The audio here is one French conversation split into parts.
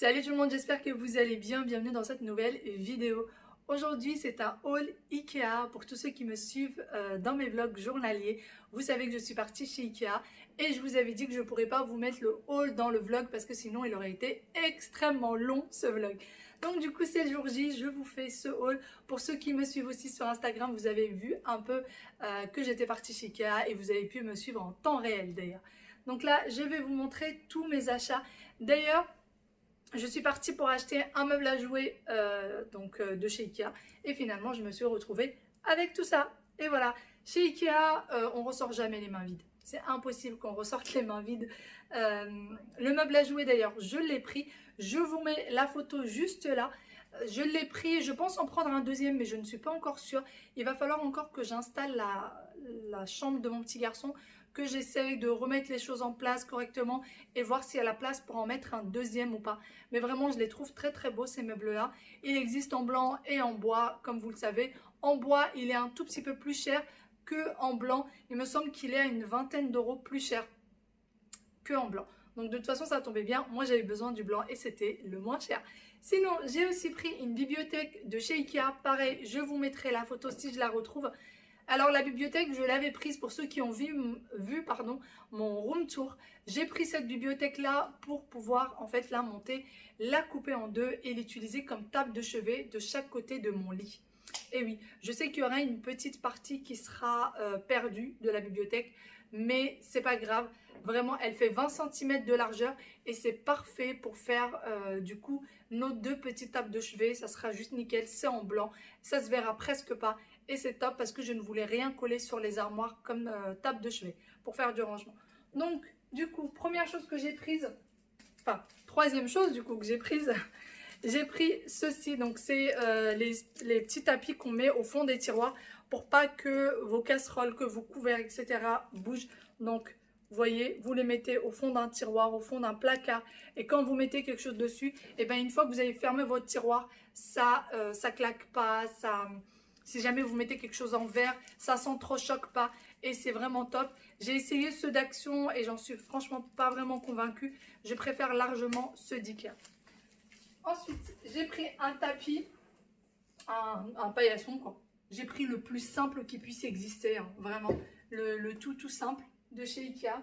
Salut tout le monde, j'espère que vous allez bien, bienvenue dans cette nouvelle vidéo. Aujourd'hui c'est un haul Ikea pour tous ceux qui me suivent dans mes vlogs journaliers. Vous savez que je suis partie chez Ikea et je vous avais dit que je ne pourrais pas vous mettre le haul dans le vlog parce que sinon il aurait été extrêmement long ce vlog. Donc du coup c'est le jour J, je vous fais ce haul. Pour ceux qui me suivent aussi sur Instagram, vous avez vu un peu que j'étais partie chez Ikea et vous avez pu me suivre en temps réel d'ailleurs. Donc là je vais vous montrer tous mes achats. D'ailleurs, je suis partie pour acheter un meuble à jouer de chez Ikea et finalement je me suis retrouvée avec tout ça. Et voilà, chez Ikea on ressort jamais les mains vides. C'est impossible qu'on ressorte les mains vides. Le meuble à jouer d'ailleurs je l'ai pris. Je vous mets la photo juste là. Je l'ai pris, je pense en prendre un deuxième mais je ne suis pas encore sûre. Il va falloir encore que j'installe la chambre de mon petit garçon, que j'essaye de remettre les choses en place correctement et voir s'il y a la place pour en mettre un deuxième ou pas. Mais vraiment, je les trouve très très beaux ces meubles-là. Il existe en blanc et en bois, comme vous le savez. En bois, il est un tout petit peu plus cher qu'en blanc. Il me semble qu'il est à une vingtaine d'euros plus cher qu'en blanc. Donc de toute façon, ça tombait bien. Moi, j'avais besoin du blanc et c'était le moins cher. Sinon, j'ai aussi pris une bibliothèque de chez Ikea. Pareil, je vous mettrai la photo si je la retrouve. Alors la bibliothèque, je l'avais prise pour ceux qui ont vu mon room tour. J'ai pris cette bibliothèque là pour pouvoir en fait la monter, la couper en deux et l'utiliser comme table de chevet de chaque côté de mon lit. Et oui, je sais qu'il y aura une petite partie qui sera perdue de la bibliothèque, mais c'est pas grave. Vraiment, elle fait 20 cm de largeur et c'est parfait pour faire du coup nos deux petites tables de chevet. Ça sera juste nickel, c'est en blanc, ça se verra presque pas. Et c'est top parce que je ne voulais rien coller sur les armoires comme table de chevet pour faire du rangement. Donc, du coup, première chose que j'ai prise, enfin, troisième chose du coup que j'ai prise, j'ai pris ceci. Donc, c'est les petits tapis qu'on met au fond des tiroirs pour pas que vos casseroles, que vos couverts, etc. bougent. Donc, vous voyez, vous les mettez au fond d'un tiroir, au fond d'un placard. Et quand vous mettez quelque chose dessus, et bien une fois que vous avez fermé votre tiroir, ça claque pas, si jamais vous mettez quelque chose en verre, ça s'entrechoque pas et c'est vraiment top. J'ai essayé ceux d'Action et j'en suis franchement pas vraiment convaincue. Je préfère largement ceux d'Ikea. Ensuite, j'ai pris un tapis, un paillasson quoi. J'ai pris le plus simple qui puisse exister, hein, vraiment. Le tout simple de chez Ikea.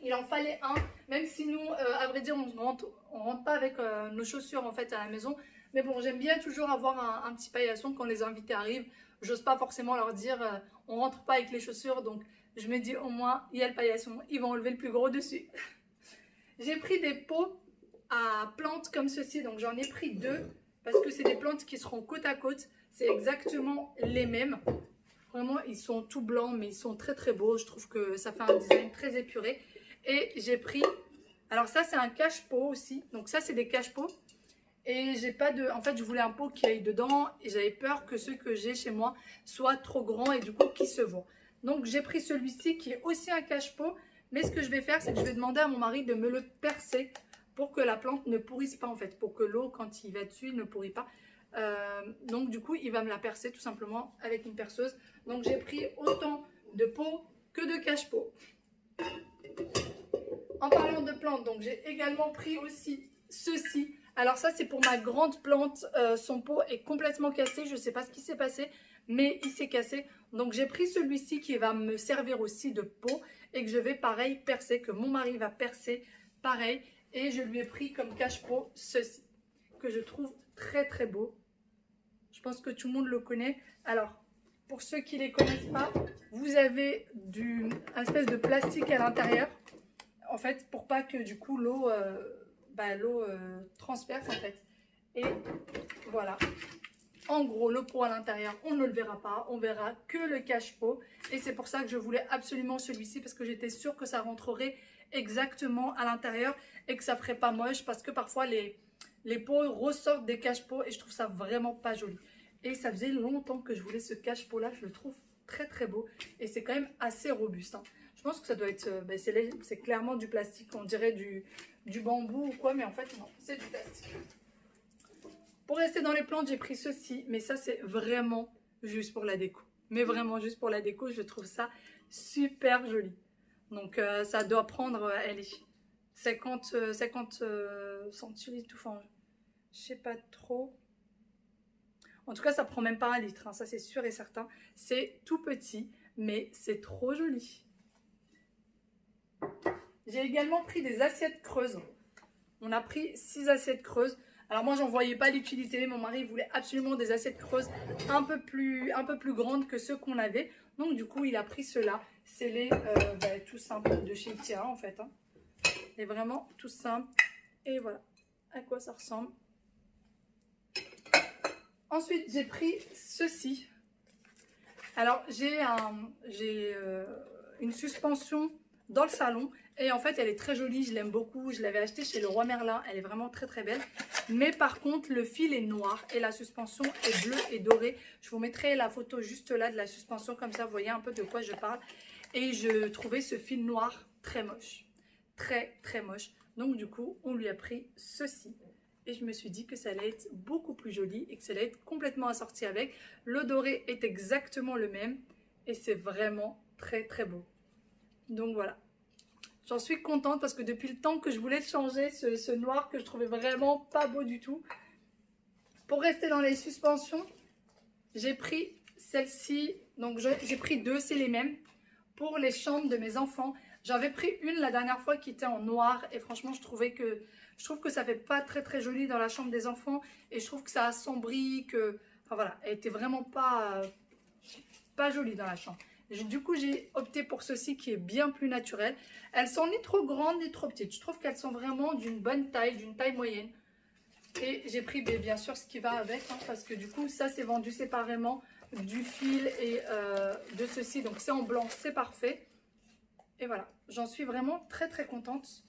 Il en fallait un, même si nous, à vrai dire, on rentre pas avec nos chaussures en fait à la maison. Mais bon, j'aime bien toujours avoir un petit paillasson quand les invités arrivent. J'ose pas forcément leur dire on rentre pas avec les chaussures. Donc je me dis au moins il y a le paillasson, ils vont enlever le plus gros dessus. J'ai pris des pots à plantes comme ceci. Donc j'en ai pris deux parce que c'est des plantes qui seront côte à côte. C'est exactement les mêmes. Vraiment, ils sont tout blancs mais ils sont très très beaux. Je trouve que ça fait un design très épuré. Et j'ai pris, alors ça c'est un cache-pot aussi. Donc ça c'est des cache-pots. Et j'ai pas de, en fait je voulais un pot qui aille dedans et j'avais peur que ceux que j'ai chez moi soient trop grands et du coup qui se voient. Donc j'ai pris celui-ci qui est aussi un cache-pot, mais ce que je vais faire c'est que je vais demander à mon mari de me le percer pour que la plante ne pourrisse pas en fait, pour que l'eau quand il va dessus ne pourrit pas. Donc du coup il va me la percer tout simplement avec une perceuse. Donc j'ai pris autant de pots que de cache-pots. En parlant de plantes, donc j'ai également pris aussi ceci. Alors ça c'est pour ma grande plante, son pot est complètement cassé, je ne sais pas ce qui s'est passé, mais il s'est cassé. Donc j'ai pris celui-ci qui va me servir aussi de pot et que je vais pareil percer, que mon mari va percer pareil. Et je lui ai pris comme cache-pot ceci, que je trouve très très beau. Je pense que tout le monde le connaît. Alors, pour ceux qui ne les connaissent pas, vous avez un espèce de plastique à l'intérieur. En fait, pour pas que du coup l'eau transperce en fait. Et voilà. En gros, le pot à l'intérieur, on ne le verra pas. On verra que le cache-pot. Et c'est pour ça que je voulais absolument celui-ci parce que j'étais sûre que ça rentrerait exactement à l'intérieur et que ça ferait pas moche parce que parfois les pots ressortent des cache-pots et je trouve ça vraiment pas joli. Et ça faisait longtemps que je voulais ce cache-pot là. Je le trouve très très beau et c'est quand même assez robuste, hein. Je pense que ça doit être, c'est clairement du plastique, on dirait du bambou ou quoi, mais en fait non, c'est du plastique. Pour rester dans les plantes, j'ai pris ceci, mais ça c'est vraiment juste pour la déco. Mais vraiment juste pour la déco, je trouve ça super joli. Donc ça doit prendre, allez, 50 centilitres, enfin, je sais pas trop. En tout cas, ça prend même pas 1 litre, hein, ça c'est sûr et certain. C'est tout petit, mais c'est trop joli. J'ai également pris des assiettes creuses. On a pris 6 assiettes creuses. Alors moi, j'en voyais pas l'utilité. Mon mari voulait absolument des assiettes creuses un peu plus grandes que ceux qu'on avait. Donc du coup, il a pris ceux-là. C'est les tout simples de chez Ikea en fait. Hein. Et vraiment tout simple. Et voilà à quoi ça ressemble. Ensuite, j'ai pris ceci. Alors, j'ai une suspension dans le salon. Et en fait, elle est très jolie. Je l'aime beaucoup. Je l'avais achetée chez Leroy Merlin. Elle est vraiment très, très belle. Mais par contre, le fil est noir et la suspension est bleue et dorée. Je vous mettrai la photo juste là de la suspension. Comme ça, vous voyez un peu de quoi je parle. Et je trouvais ce fil noir très moche. Très, très moche. Donc, du coup, on lui a pris ceci. Et je me suis dit que ça allait être beaucoup plus joli et que ça allait être complètement assorti avec. Le doré est exactement le même et c'est vraiment très très beau. Donc voilà. J'en suis contente parce que depuis le temps que je voulais changer ce noir que je trouvais vraiment pas beau du tout. Pour rester dans les suspensions, j'ai pris celle-ci. Donc j'ai pris 2, c'est les mêmes. Pour les chambres de mes enfants. J'avais pris une la dernière fois qui était en noir et franchement je trouve que ça fait pas très très joli dans la chambre des enfants et je trouve que ça assombrit, enfin voilà, elle était vraiment pas jolie dans la chambre. Du coup j'ai opté pour ceci qui est bien plus naturel. Elles sont ni trop grandes ni trop petites, je trouve qu'elles sont vraiment d'une bonne taille, d'une taille moyenne. Et j'ai pris bien sûr ce qui va avec hein, parce que du coup ça c'est vendu séparément du fil et de ceci, donc c'est en blanc, c'est parfait. Et voilà, j'en suis vraiment très très contente.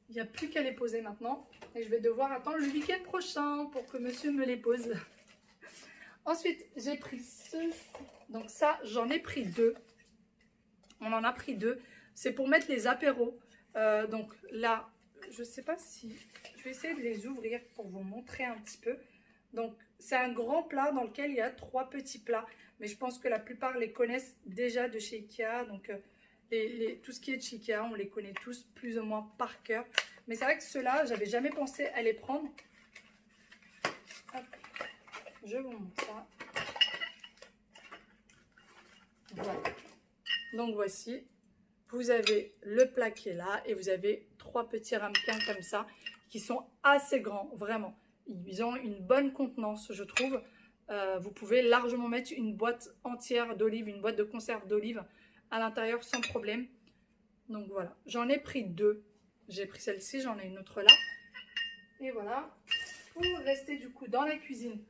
Il n'y a plus qu'à les poser maintenant. Et je vais devoir attendre le week-end prochain pour que monsieur me les pose. Ensuite, j'ai pris ceci. Donc ça, j'en ai pris 2. On en a pris 2. C'est pour mettre les apéros. Donc là, je ne sais pas si... Je vais essayer de les ouvrir pour vous montrer un petit peu. Donc c'est un grand plat dans lequel il y a 3 petits plats. Mais je pense que la plupart les connaissent déjà de chez Ikea. Donc... tout ce qui est de chez Ikea, on les connaît tous plus ou moins par cœur. Mais c'est vrai que ceux-là, j'avais jamais pensé à les prendre. Hop, je vous montre ça. Voilà. Donc voici, vous avez le plat qui est là et vous avez 3 petits ramequins comme ça qui sont assez grands, vraiment. Ils ont une bonne contenance, je trouve. Vous pouvez largement mettre une boîte entière d'olives, une boîte de conserve d'olives à l'intérieur sans problème. Donc voilà, j'en ai pris 2. J'ai pris celle-ci, j'en ai une autre là. Et voilà, pour rester du coup dans la cuisine,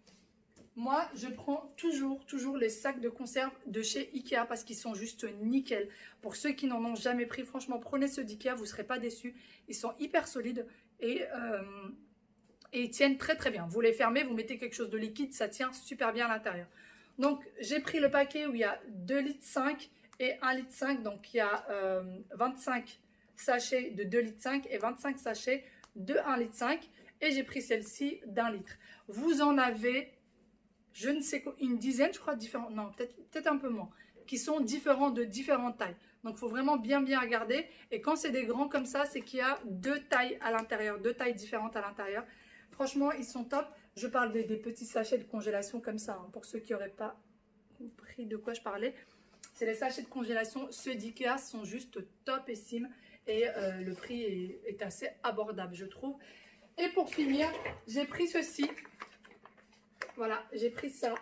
moi je prends toujours les sacs de conserve de chez Ikea parce qu'ils sont juste nickel. Pour ceux qui n'en ont jamais pris, franchement prenez ceux d'Ikea, vous ne serez pas déçus. Ils sont hyper solides et ils tiennent très très bien. Vous les fermez, vous mettez quelque chose de liquide, ça tient super bien à l'intérieur. Donc j'ai pris le paquet où il y a 2,5 litres et 1,5 litre, donc il y a 25 sachets de 2,5 litres et 25 sachets de 1,5 litre. Et j'ai pris celle-ci d'1 litre. Vous en avez, je ne sais quoi, une dizaine, je crois, différents, non, peut-être un peu moins, qui sont différents de différentes tailles. Donc il faut vraiment bien regarder. Et quand c'est des grands comme ça, c'est qu'il y a 2 tailles à l'intérieur, 2 tailles différentes à l'intérieur. Franchement, ils sont top. Je parle des petits sachets de congélation comme ça, hein, pour ceux qui n'auraient pas compris de quoi je parlais. C'est les sachets de congélation, ceux d'Ikea sont juste topissimes et le prix est assez abordable, je trouve. Et pour finir, j'ai pris ceci. Voilà, j'ai pris ça.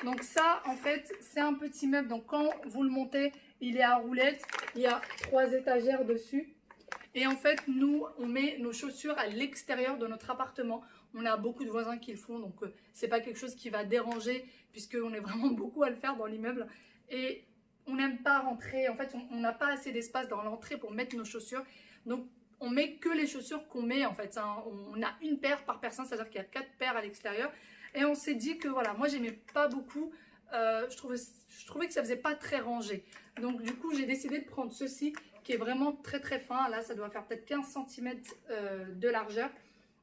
Donc ça, en fait, c'est un petit meuble. Donc quand vous le montez, il est à roulettes. Il y a 3 étagères dessus. Et en fait, nous, on met nos chaussures à l'extérieur de notre appartement. On a beaucoup de voisins qui le font, donc c'est pas quelque chose qui va déranger puisqu'on est vraiment beaucoup à le faire dans l'immeuble. Et on n'aime pas rentrer, en fait, on n'a pas assez d'espace dans l'entrée pour mettre nos chaussures. Donc, on met que les chaussures qu'on met, en fait. Hein. On a une paire par personne, c'est-à-dire qu'il y a 4 paires à l'extérieur. Et on s'est dit que, voilà, moi, j'aimais pas beaucoup. Je trouvais que ça faisait pas très rangé. Donc, du coup, j'ai décidé de prendre ceci qui est vraiment très très fin. Là, ça doit faire peut-être 15 cm de largeur.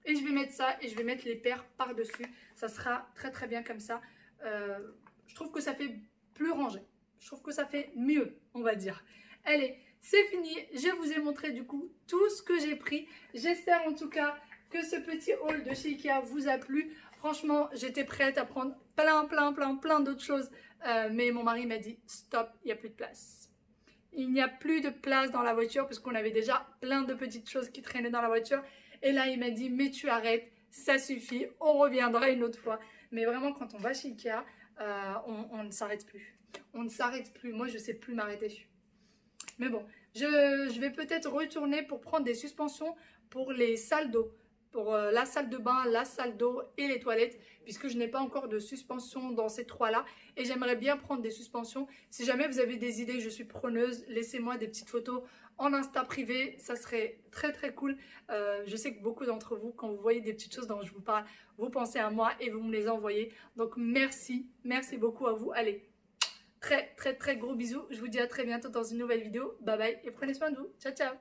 Et je vais mettre ça et je vais mettre les paires par-dessus. Ça sera très très bien comme ça. Je trouve que ça fait plus rangé. Je trouve que ça fait mieux, on va dire. Allez, c'est fini. Je vous ai montré du coup tout ce que j'ai pris. J'espère en tout cas que ce petit haul de chez Ikea vous a plu. Franchement, j'étais prête à prendre plein d'autres choses. Mais mon mari m'a dit stop, il n'y a plus de place. Il n'y a plus de place dans la voiture parce qu'on avait déjà plein de petites choses qui traînaient dans la voiture. Et là, il m'a dit mais tu arrêtes, ça suffit, on reviendra une autre fois. Mais vraiment, quand on va chez Ikea, on ne s'arrête plus. On ne s'arrête plus. Moi, je ne sais plus m'arrêter. Mais bon, je vais peut-être retourner pour prendre des suspensions pour les salles d'eau. Pour la salle de bain, la salle d'eau et les toilettes, puisque je n'ai pas encore de suspension dans ces trois-là. Et j'aimerais bien prendre des suspensions. Si jamais vous avez des idées, je suis preneuse. Laissez-moi des petites photos en Insta privé. Ça serait très cool. Je sais que beaucoup d'entre vous, quand vous voyez des petites choses dont je vous parle, vous pensez à moi et vous me les envoyez. Donc merci beaucoup à vous. Allez, très gros bisous. Je vous dis à très bientôt dans une nouvelle vidéo. Bye bye et prenez soin de vous. Ciao.